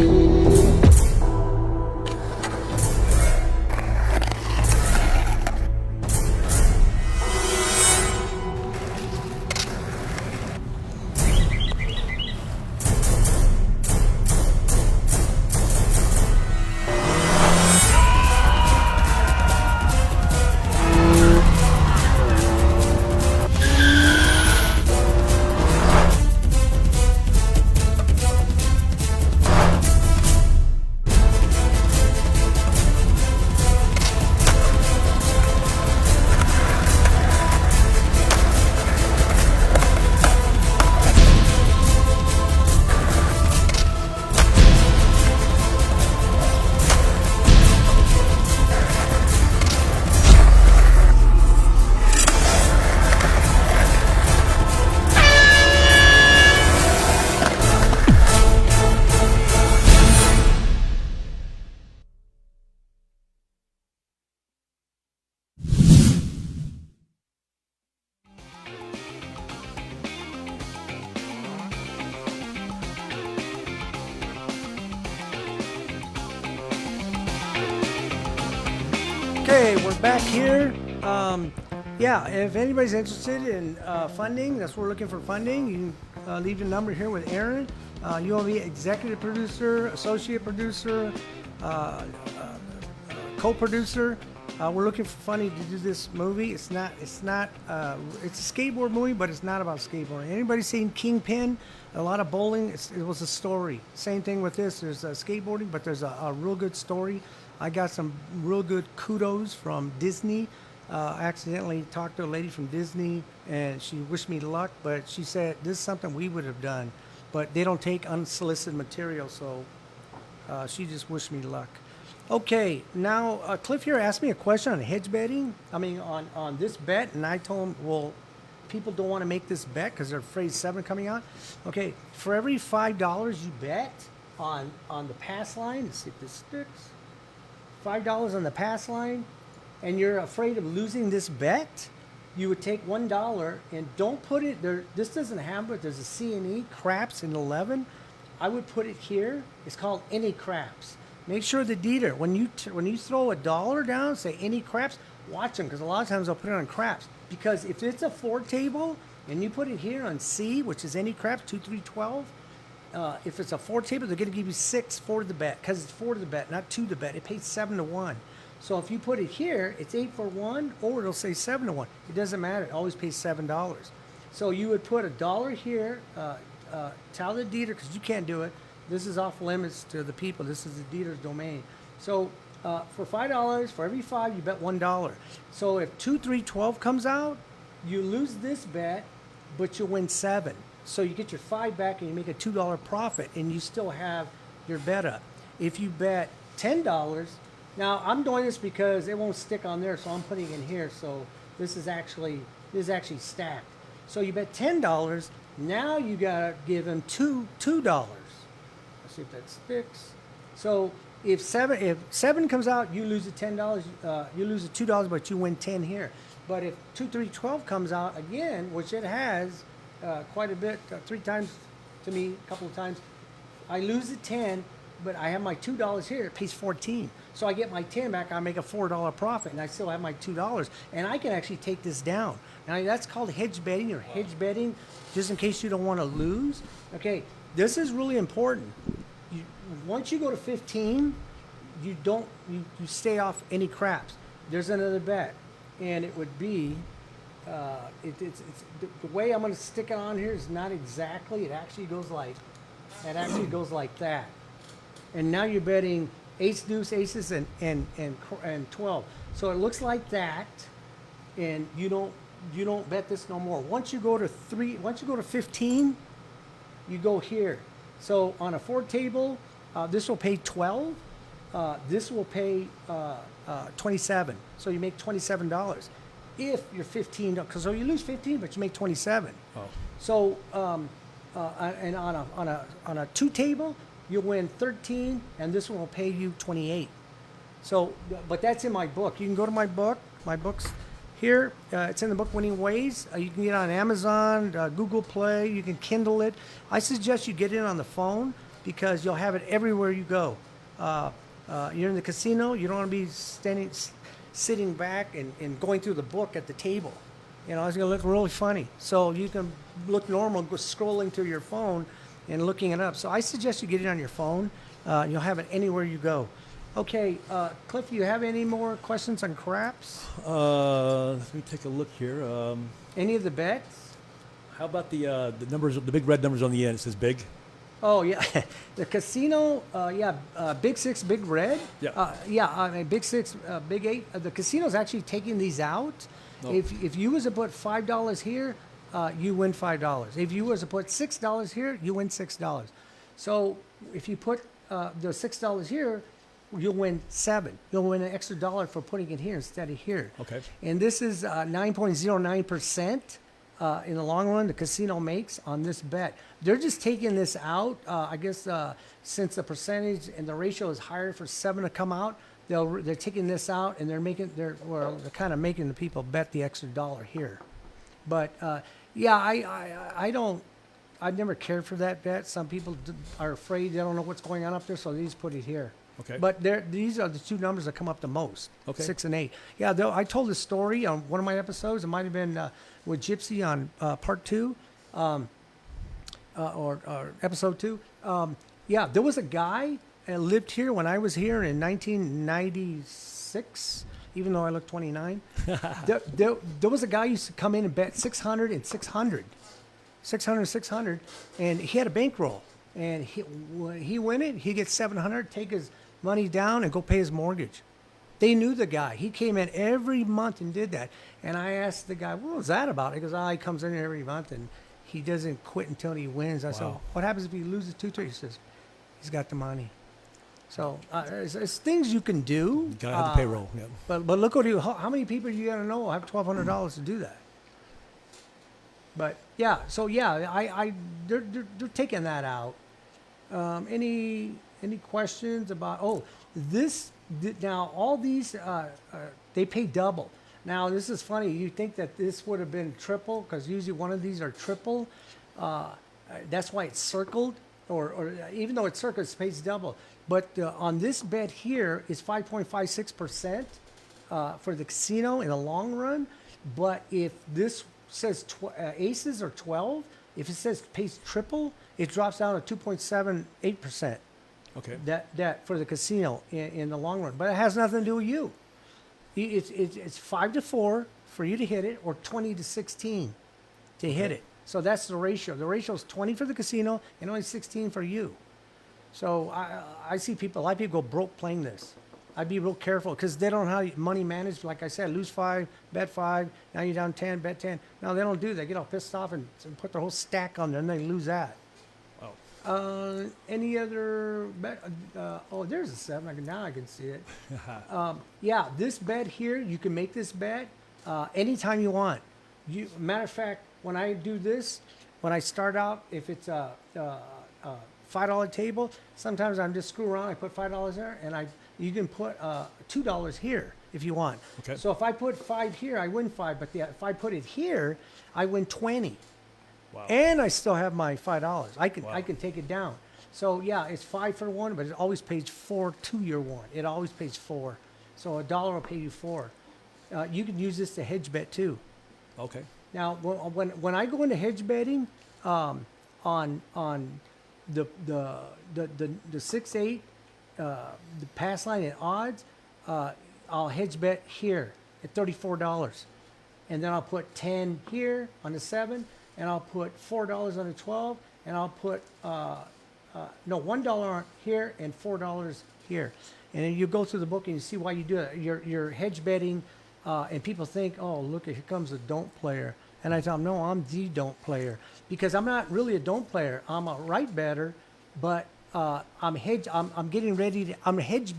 we're back here. Yeah, if anybody's interested in funding, that's what we're looking for funding. You can leave your number here with Aaron. You will be executive producer, associate producer, co-producer. We're looking for funding to do this movie. It's a skateboard movie, but it's not about skateboarding. Anybody seen Kingpin? A lot of bowling. It was a story. Same thing with this. There's skateboarding, but there's a real good story. I got some real good kudos from Disney. I accidentally talked to a lady from Disney, and she wished me luck, but she said this is something we would have done, but they don't take unsolicited material, so she just wished me luck. Okay, now Cliff here asked me a question on hedge betting. I mean, on this bet, and I told him, well, people don't want to make this bet because they're afraid 7 coming out. Okay, for every $5 you bet on the pass line, let's see if this sticks. $5 on the pass line, and you're afraid of losing this bet, you would take $1 and don't put it there. This doesn't have it. There's a C&E craps in 11. I would put it here. It's called any craps. Make sure the dealer, when you throw $1 down, say any craps, watch them, because a lot of times they'll put it on craps. Because if it's a 4 table and you put it here on C, which is any craps, 2, 3, 12, if it's a 4 table, they're going to give you 6 for the bet, because it's 4 to the bet, not 2 to bet. It pays 7 to 1. So if you put it here, it's 8 for 1, or it'll say 7 to 1. It doesn't matter. It always pays $7. So you would put $1 here, tell the dealer, because you can't do it. This is off limits to the people. This is the dealer's domain. So for $5, for every 5, you bet $1. So if 2, 3, 12 comes out, you lose this bet, but you win 7. So you get your 5 back and you make a $2 profit, and you still have your bet up. If you bet $10, now I'm doing this because it won't stick on there, so I'm putting it in here. So this is actually stacked. So you bet $10. Now you gotta give them $2. Let's see if that sticks. So if seven comes out, you lose the $10. You lose the $2, but you win 10 here. But if 2, 3, 12 comes out again, which it has quite a bit, 3 times to me, a couple of times, I lose the 10, but I have my $2 here. It pays 14, so I get my 10 back. I make a $4 profit, and I still have my $2, and I can actually take this down. Now that's called hedge betting, or hedge betting, just in case you don't want to lose. Okay, this is really important. Once you go to 15, you stay off any craps. There's another bet, and it would be it's the way I'm going to stick it on here is not exactly. It actually goes like that. And now you're betting ace, deuce, aces, and 12. So it looks like that, and you don't bet this no more. Once you go to 15, you go here. So on a 4 table, this will pay 12. This will pay 27. So you make $27 if you're 15. So you lose 15, but you make 27. Oh. So and on a 2 table, you'll win 13, and this one will pay you 28. So, but that's in my book. You can go to my book. My book's here. It's in the book Winning Ways. You can get it on Amazon, Google Play. You can Kindle it. I suggest you get it on the phone because you'll have it everywhere you go. You're in the casino. You don't want to be sitting back and going through the book at the table. You know, it's going to look really funny. So you can look normal, go scrolling through your phone and looking it up. So I suggest you get it on your phone. You'll have it anywhere you go. Okay, Cliff, you have any more questions on craps? Let me take a look here. Any of the bets? How about the numbers, the big red numbers on the end? It says big. Oh yeah, the casino. Big 6, big red. Yeah. I mean, big 6, big 8. The casino's actually taking these out. Nope. If you was to put $5 here, you win $5. If you was to put $6 here, you win $6. So if you put the $6 here, you'll win 7. You'll win an extra $1 for putting it here instead of here. Okay. And this is 9.09% in the long run the casino makes on this bet. They're just taking this out. I guess since the percentage and the ratio is higher for 7 to come out, they're taking this out, and they're kind of making the people bet the extra $1 here. But yeah, I don't I never cared for that bet. Some people are afraid they don't know what's going on up there, so they just put it here. Okay. But these are the two numbers that come up the most. Okay. 6 and 8. Yeah, though I told a story on one of my episodes. It might have been with Gypsy on part 2, or episode 2. Yeah, there was a guy that lived here when I was here in 1996. Even though I look 29, there was a guy who used to come in and bet 600 and 600, 600, and he had a bankroll. And when he win it, he gets 700, take his money down, and go pay his mortgage. They knew the guy. He came in every month and did that. And I asked the guy, what was that about? He goes, he comes in every month, and he doesn't quit until he wins. I said, Wow. what happens if he loses 2 trades? He says, he's got the money. So it's things you can do. Gotta have the payroll. Yeah. But look what how many people you gotta know have $1,200 to do that. But yeah, so yeah, they're taking that out. Any questions about now all these they pay double. Now this is funny. You think that this would have been triple because usually one of these are triple. That's why it's circled, or even though it's circled, it pays double. But on this bet here is 5.56% for the casino in the long run. But if this says aces or 12, if it says pays triple, it drops down to 2.78%. Okay. That for the casino in the long run. But it has nothing to do with you. It's 5 to 4 for you to hit it, or 20 to 16 to hit it. So that's the ratio. The ratio is 20 for the casino and only 16 for you. So I see a lot of people go broke playing this. I'd be real careful because they don't know how money managed. Like I said, lose 5, bet 5, now you're down 10, bet 10. No, they don't do that. They get all pissed off and put their whole stack on there, and they lose that. Oh. Any other bet? There's a 7. Now I can see it. Yeah, this bet here, you can make this bet anytime you want. Matter of fact, when I do this, when I start out, if it's a $5 table, sometimes I'm just screw around. I put $5 there, and you can put $2 here if you want. Okay. So if I put 5 here, I win 5. But if I put it here, I win 20. Wow. And I still have my $5. I Wow. can take it down. So yeah, it's 5 for 1, but it always pays 4 to your 1. It always pays 4. So $1 will pay you 4. You can use this to hedge bet too. Okay. Now, when I go into hedge betting, on the 6-8, the pass line and odds, I'll hedge bet here at $34, and then I'll put 10 here on the 7, and I'll put $4 on the 12, and I'll put $1 here and $4 here, and then you go through the book and you see why you do it. You're hedge betting, and people think, oh, look, here comes a don't player. And I tell them, no, I'm the don't player, because I'm not really a don't player. I'm a right better, but I'm hedge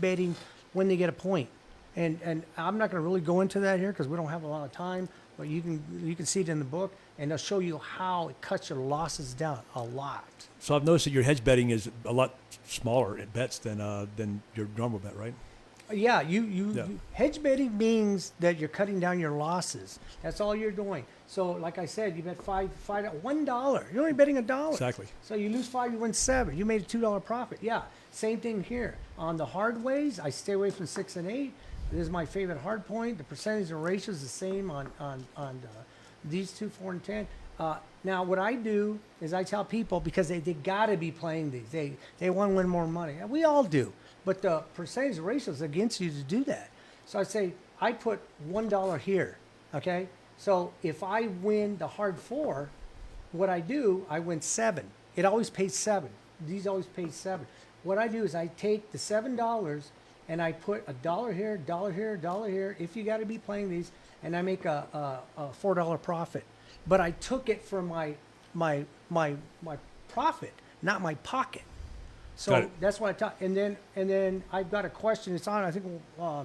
betting when they get a point. And I'm not going to really go into that here because we don't have a lot of time. But you can see it in the book, and they'll show you how it cuts your losses down a lot. So I've noticed that your hedge betting is a lot smaller at bets than your normal bet, right? Yeah, Yeah. you hedge betting means that you're cutting down your losses. That's all you're doing. So, like I said, you bet $1. You're only betting $1. Exactly. So you lose 5, you win 7. You made a $2 profit. Yeah, same thing here. On the hard ways, I stay away from 6 and 8. This is my favorite hard point. The percentage and ratio is the same on these two, 4 and 10. Now, what I do is I tell people, because they got to be playing these. They want to win more money. And we all do. But the percentage ratio is against you to do that. So I say, I put $1 here, okay? So if I win the hard 4, what I do, I win 7. It always pays 7. These always pay 7. What I do is I take the $7 and I put $1 here, $1 here, $1 here, if you got to be playing these, and I make a $4 profit. But I took it from my profit, not my pocket. Got So it. that's what I taught. And then I've got a question. It's on, I think, I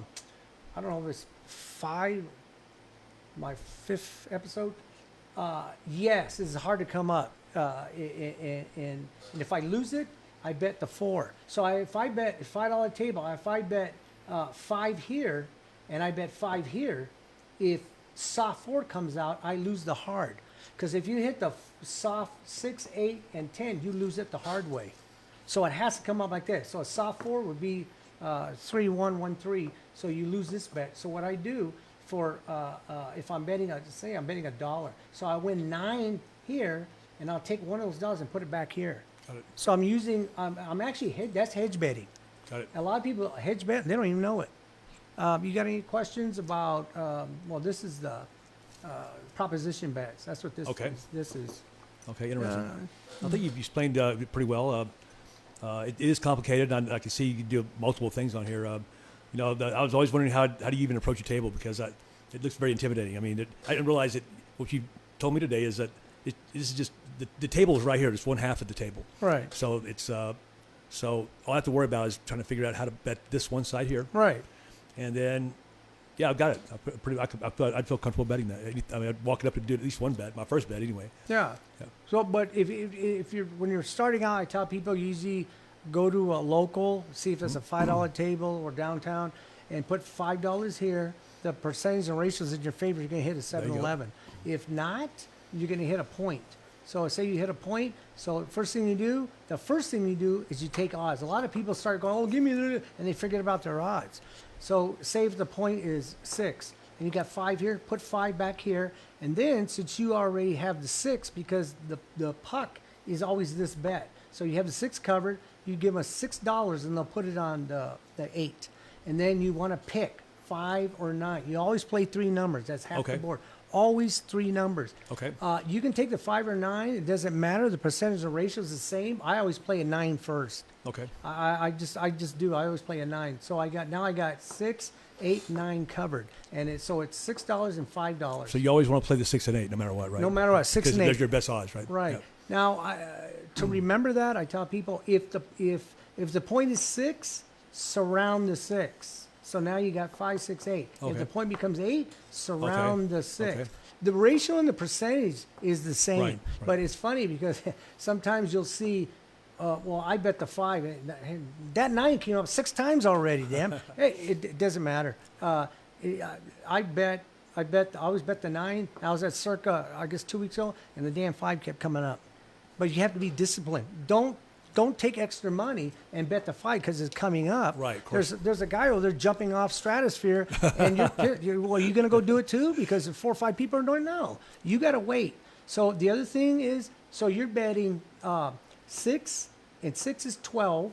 don't know if it's 5, my 5th episode. Yes, this is hard to come up. And if I lose it, I bet the 4. So if I bet a $5 table, if I bet 5 here, and I bet 5 here, if soft 4 comes out, I lose the hard. Because if you hit the soft 6, 8, and 10, you lose it the hard way. So it has to come up like this. So a soft 4 would be 3, 1, 1, 3. So you lose this bet. So what I do for if I'm betting, say I'm betting $1, so I win 9 here, and I'll take one of those dollars and put it back here. Got it. So I'm using, I'm actually that's hedge betting. Got it. A lot of people hedge bet, they don't even know it. You got any questions about? Well, this is the proposition bets. That's what this Okay. is. This is. Okay, interesting. I think you've explained it pretty well. It is complicated, and I can see you can do multiple things on here. I was always wondering how do you even approach a table, because it looks very intimidating. I mean, I didn't realize that what you told me today is that this is just the table is right here. It's one half of the table. Right. So it's so all I have to worry about is trying to figure out how to bet this one side here, Right. and then. Yeah, I've got it. I'd feel comfortable betting that. I mean, I'd walk it up and do at least one bet, my first bet anyway. Yeah. Yeah. So, but if you're when you're starting out, I tell people usually go to a local, see if there's a $5 table or downtown, and put $5 here. The percentage and ratios in your favor, you're going to hit a There you go. 7-Eleven. If not, you're going to hit a point. So say you hit a point. So the first thing you do is you take odds. A lot of people start going, oh, give me the, and they forget about their odds. So say if the point is 6, and you got 5 here, put 5 back here, and then since you already have the 6, because the puck is always this bet, so you have the 6 covered, you give them $6, and they'll put it on the 8, and then you want to pick 5 or 9. You always play 3 numbers. That's half Okay. the board. Always 3 numbers. Okay. You can take the 5 or 9. It doesn't matter. The percentage of ratio is the same. I always play a 9 first. Okay. I just do. I always play a 9. So I got 6, 8, 9 covered, and it's $6 and $5. So you always want to play the 6 and 8, no matter what, right? No matter what, 6 Because and 8. Those are your best odds, right? Right. Yeah. Now, to remember that, I tell people if the point is 6, surround the 6. So now you got 5, 6, 8. If Okay. the point becomes 8, surround the 6. Okay. The ratio and the percentage is the same, Right. but it's funny because sometimes you'll see, well, I bet the 5. That 9 came up 6 times already. Damn, hey, it doesn't matter. I always bet the 9. I was at Circa, I guess 2 weeks ago, and the damn 5 kept coming up. But you have to be disciplined. Don't take extra money and bet the 5 because it's coming up. Right, of course. There's a guy over there jumping off stratosphere, and you're you going to go do it too because 4 or 5 people are doing it? No. You got to wait. So the other thing is, so you're betting 6, and 6 is 12,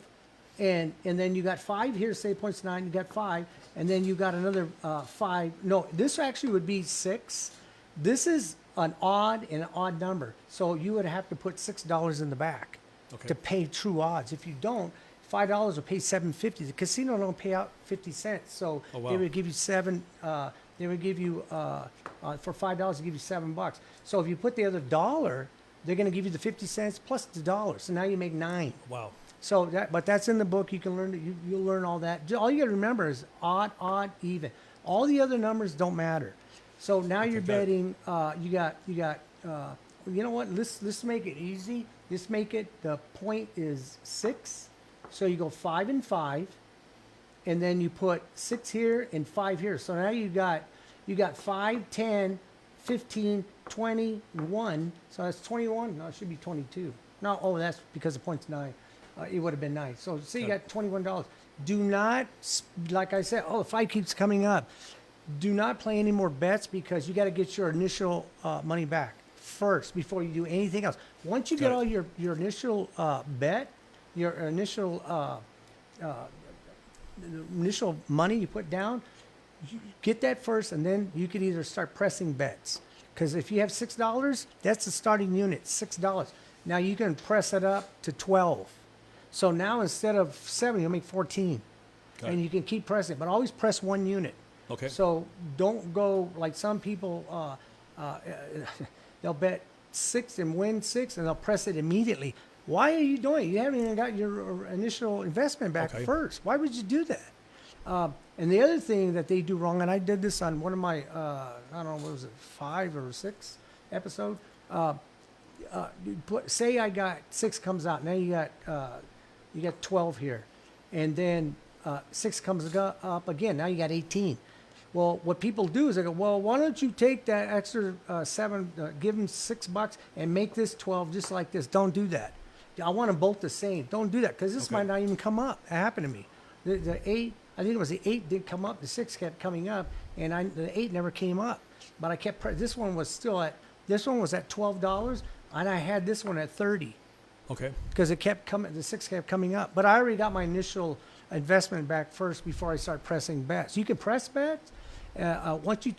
and then you got 5 here, say points 9, you got 5, and then you got another 5. No, this actually would be 6. This is an odd and an odd number. So you would have to put $6 in the back. Okay. To pay true odds. If you don't, $5 will pay $7.50. The casino don't pay out 50 cents, so Oh, wow. they would give you They would give you for $5, they give you $7. So if you put the other $1, they're going to give you the 50 cents plus the $1. So now you make 9. Wow. So but that's in the book. You can learn it. You'll learn all that. All you got to remember is odd, even. All the other numbers don't matter. So now you're got it. betting. You got. You know what? Let's make it easy. Let's make it. The point is 6. So you go 5 and 5, and then you put 6 here and 5 here. So now you got 5, 10, 15, 20, 1. So that's 21. No, it should be 22. No, oh, that's because the point's 9. It would have been 9. So say you got $21. Do not, like I said, the 5 keeps coming up. Do not play any more bets because you got to get your initial money back first before you do anything else. Once you get Got it. all your initial bet, your initial money you put down, you get that first, and then you can either start pressing bets. Because if you have $6, that's the starting unit, $6. Now you can press it up to 12. So now instead of 7, you'll make 14. Got And it. you can keep pressing, but always press 1 unit. Okay. So don't go like some people, they'll bet 6 and win 6, and they'll press it immediately. Why are you doing it? You haven't even got your initial investment back Okay. first. Why would you do that? And the other thing that they do wrong, and I did this on one of my, I don't know, what was it, 5 or 6 episode. Say I got 6 comes out. Now you got 12 here, and then 6 comes up again. Now you got 18. Well, what people do is they go, well, why don't you take that extra seven, give them $6 and make this 12 just like this? Don't do that. I want them both the same. Don't do that because this Okay. might not even come up. It happened to me. The 8, I think it was the 8 did come up. The 6 kept coming up, and the 8 never came up. But I kept. This one was still at. This one was at $12, and I had this one at 30 Okay. because it kept coming. The 6 kept coming up. But I already got my initial investment back first before I start pressing bets. You can press bets. Once you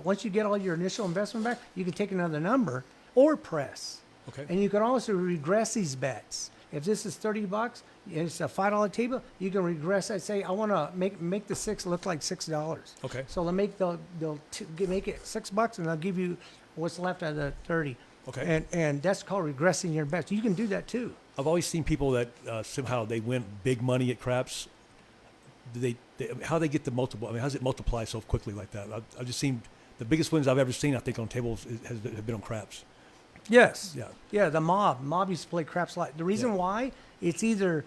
once you get all your initial investment back, you can take another number or press. Okay. And you can also regress these bets. If this is $30 and it's a $5 table, you can regress that. Say, I want to make the 6 look like $6. Okay. So they'll make make it $6 and they'll give you what's left of the 30. Okay. And that's called regressing your bets. You can do that too. I've always seen people that somehow they win big money at craps. How they get the multiple? I mean, how does it multiply so quickly like that? I've just seen the biggest wins I've ever seen. I think on tables have been on craps. Yes. Yeah. Yeah, the mob used to play craps a lot. The reason Yeah. why, it's either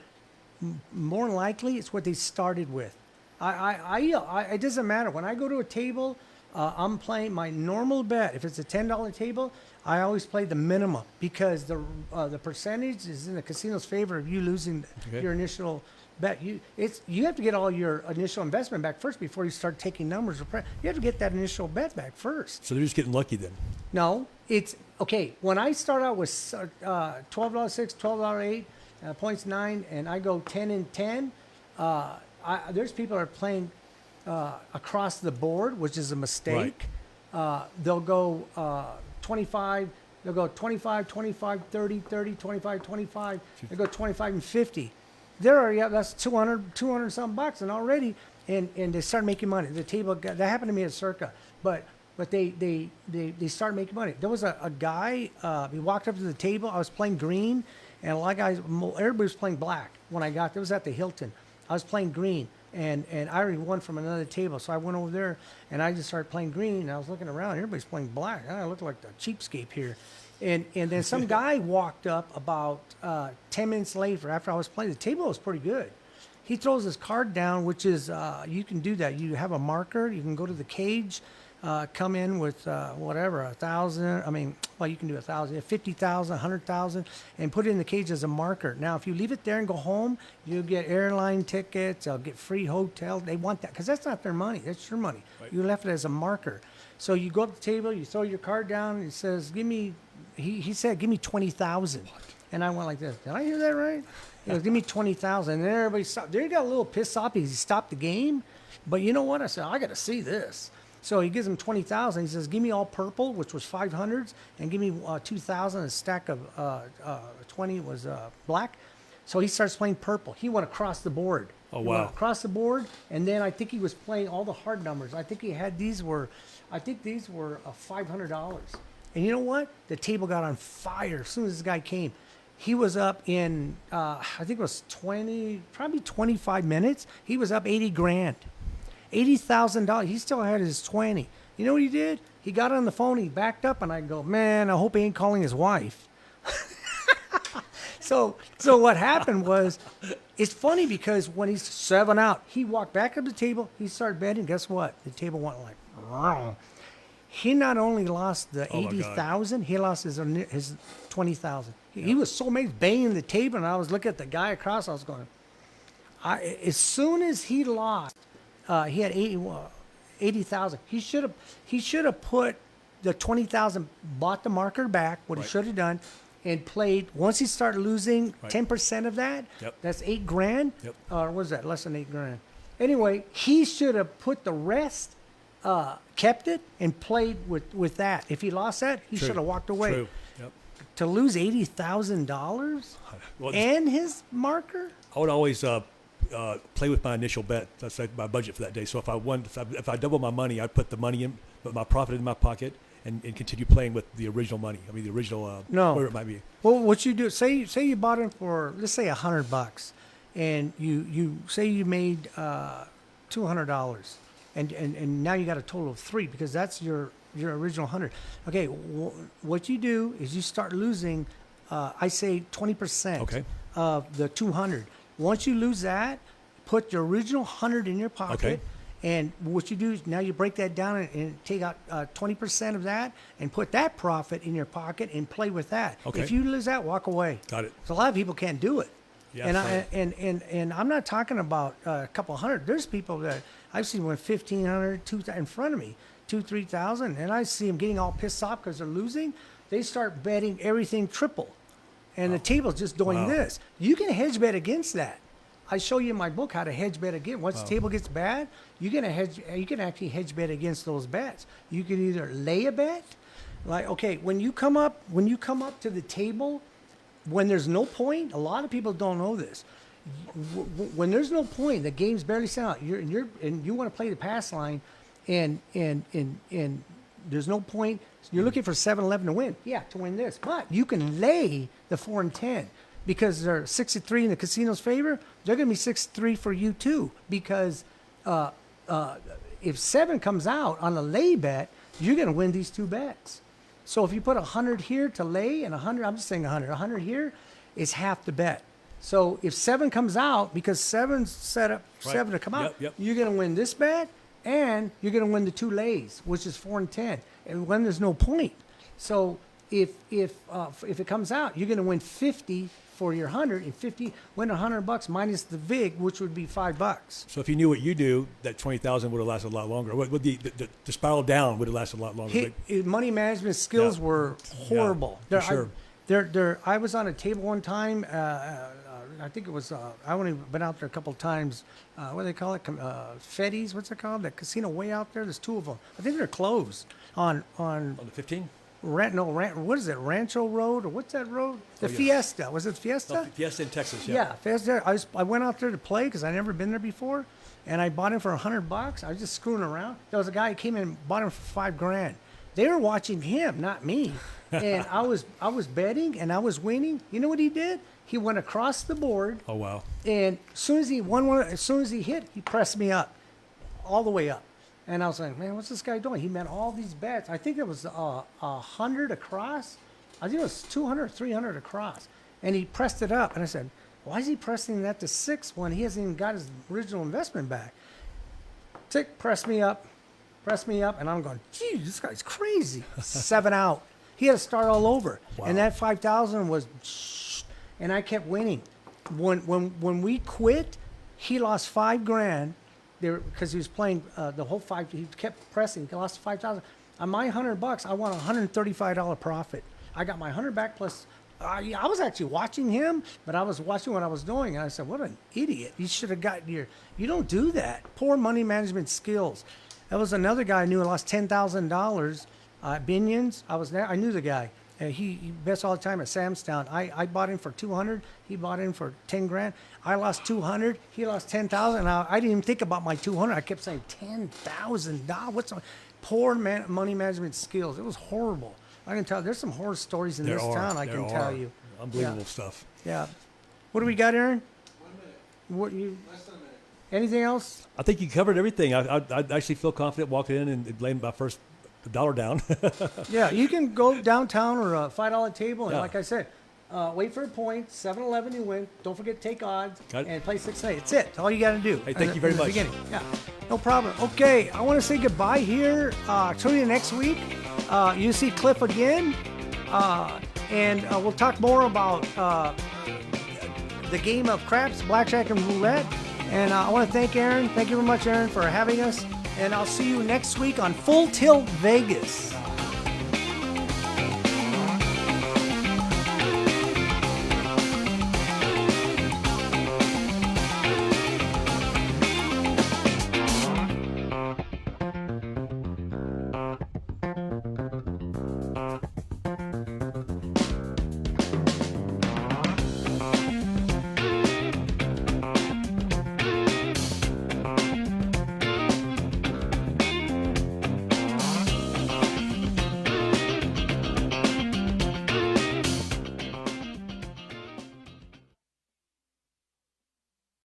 more likely it's what they started with. It doesn't matter. When I go to a table, I'm playing my normal bet. If it's a $10 table, I always play the minimum because the percentage is in the casino's favor of you losing Okay. your initial bet. You have to get all your initial investment back first before you start taking numbers. You have to get that initial bet back first. So they're just getting lucky then. No, it's okay. When I start out with $12.6, $12.8, points 9, and I go 10 and 10, there's people that are playing across the board, which is a mistake. They'll go 25. They'll go 25, 25, 30, 30, 25, 25. They go 25 and 50. There are that's 200 some bucks, and already and they start making money. The table that happened to me at Circa, but they start making money. There was a guy. He walked up to the table. I was playing green, and a lot of guys, everybody was playing black when I got there. It was at the Hilton. I was playing green, and I already won from another table. So I went over there, and I just started playing green. And I was looking around. Everybody's playing black. I look like the cheapskate here. And then some guy walked up about 10 minutes later after I was playing. The table was pretty good. He throws his card down, which is, you can do that. You have a marker. You can go to the cage, come in with whatever, 1,000. I mean, well, you can do 1,000, 50,000, 100,000, and put it in the cage as a marker. Now, if you leave it there and go home, you'll get airline tickets. They'll get free hotel. They want that because that's not their money. That's your money. Right. You left it as a marker. So you go up to the table, you throw your card down, and it says, give me, he said, give me 20,000. And I went like this. Did I hear that right? He goes, give me 20,000. And then everybody stopped. They got a little pissed off because he stopped the game. But you know what? I said, I got to see this. So he gives him 20,000. He says, give me all purple, which was 500s, and give me 2,000. A stack of 20 was black. So he starts playing purple. He went across the board. Oh, He went wow. across the board, and then I think he was playing all the hard numbers. I think he had these were $500. And you know what? The table got on fire as soon as this guy came. He was up in, I think it was probably 25 minutes. He was up 80 grand, $80,000. He still had his 20. You know what he did? He got on the phone, he backed up, and I go, man, I hope he ain't calling his wife. So what happened was, it's funny because when he's 7 out, he walked back up to the table, he started betting. Guess what? The table went like, wrong. He not only lost the Oh, my God. 80,000, he lost his 20,000. He was so amazed, banging the table, and I was looking at the guy across. I was going, as soon as he lost, he had 80,000. He should have put the 20,000, bought the marker back. What Right. he should have done, and played. Once he started losing Right. 10% of that, Yep. that's $8 grand. Yep. Or was that less than $8 grand? Anyway, he should have put the rest. Kept it and played with that. If he lost that, he True. should have walked away. True. Yep. To lose $80,000 Well, and his marker. I would always play with my initial bet. That's like my budget for that day. So if I won, if I double my money, I'd put the money in, put my profit in my pocket, and continue playing with the original money. I mean, the original No. whatever it might be. Well, what you do? Say you bought it for, let's say $100, and you say you made $200, and now you got a total of 3 because that's your original 100. Okay, what you do is you start losing. I say 20% Okay. of the 200. Once you lose that, put your original 100 in your pocket, Okay. And what you do is now you break that down and take out 20% of that and put that profit in your pocket and play with that. Okay. If you lose that, walk away. Got it. So a lot of people can't do it. Yeah, and right. and I'm not talking about a couple hundred. There's people that I've seen with 1,500, 2,000 in front of me, 2,000, 3,000, and I see them getting all pissed off because they're losing. They start betting everything triple, and the table's just doing Wow. this. You can hedge bet against that. I show you in my book how to hedge bet again. Once the table gets bad, you can actually hedge bet against those bets. You can either lay a bet, like okay, when you come up to the table, when there's no point, a lot of people don't know this. When there's no point, the game's barely set out. And you want to play the pass line, and there's no point. You're looking for 7-11 to win. Yeah, to win this, but you can lay the 4 and 10 because they're 6-3 in the casino's favor. They're going to be 6-3 for you too because if 7 comes out on a lay bet, you're going to win these 2 bets. So if you put 100 here to lay and 100, I'm just saying 100 here is half the bet. So if 7 comes out, because 7's set up Right. 7 to come out, Yep. you're going to win this bet and you're going to win the 2 lays, which is 4 and 10. And when there's no point. So if it comes out, you're going to win 50 for your 100 and 50 win $100 minus the vig, which would be $5. So if you knew what you do, that 20,000 would have lasted a lot longer. Would the spiral down would have lasted a lot longer. Money management skills Yeah. were horrible. for sure. I was on a table one time. I think it was. I only been out there a couple of times. What do they call it? Fetties. What's it called? That casino way out there. There's 2 of them. I think they're closed on On the 15? what is it? Rancho Road or what's that road? The Oh, yeah. Fiesta. Was it Fiesta? No, Fiesta in Texas. Yeah, Fiesta. I went out there to play because I never been there before, and I bought him for $100. I was just screwing around. There was a guy who came in and bought him for $5,000. They were watching him, not me. And I was betting and I was winning. You know what he did? He went across the board, Oh wow. and as soon as he won one, as soon as he hit, he pressed me up, all the way up. And I was like, man, what's this guy doing? He meant all these bets. I think it was 100 across. I think it was 200, 300 across. And he pressed it up. And I said, why is he pressing that to 6 when he hasn't even got his original investment back? Tick, press me up. And I'm going, gee, this guy's crazy. 7 out. He had to start all over. Wow. And that 5,000 was, and I kept winning. When we quit, he lost $5,000 there because he was playing the whole 5. He kept pressing. He lost 5,000. On my $100, I won a $135 profit. I got my 100 back plus. I was actually watching him, but I was watching what I was doing, and I said, "What an idiot! You should have gotten your. You don't do that. Poor money management skills." That was another guy I knew. I lost $10,000. Binions. I was there. I knew the guy. He bets all the time at Samstown. I bought him for 200. He bought him for 10 grand. I lost 200. He lost 10,000. I didn't even think about my 200. I kept saying $10,000. What's poor money management skills? It was horrible. I can tell. There's some horror stories in this town. I can tell you. Unbelievable Yeah. stuff. Yeah. What do we got, Aaron? 1 minute. What you? Less than a minute. Anything else? I think you covered everything. I actually feel confident walking in and laying my first dollar down. Yeah, you can go downtown or a $5 table, and Yeah. like I said, wait for a point. 7-11, you win. Don't forget to take odds Got it. and play 6-8. It's it. All you got to do. Hey, thank you very in the much. Beginning. Yeah, no problem. Okay, I want to say goodbye here. Tune in next week. You see Cliff again, and we'll talk more about the game of craps, blackjack, and roulette. And I want to thank Aaron. Thank you very much, Aaron, for having us. And I'll see you next week on Full Tilt Vegas.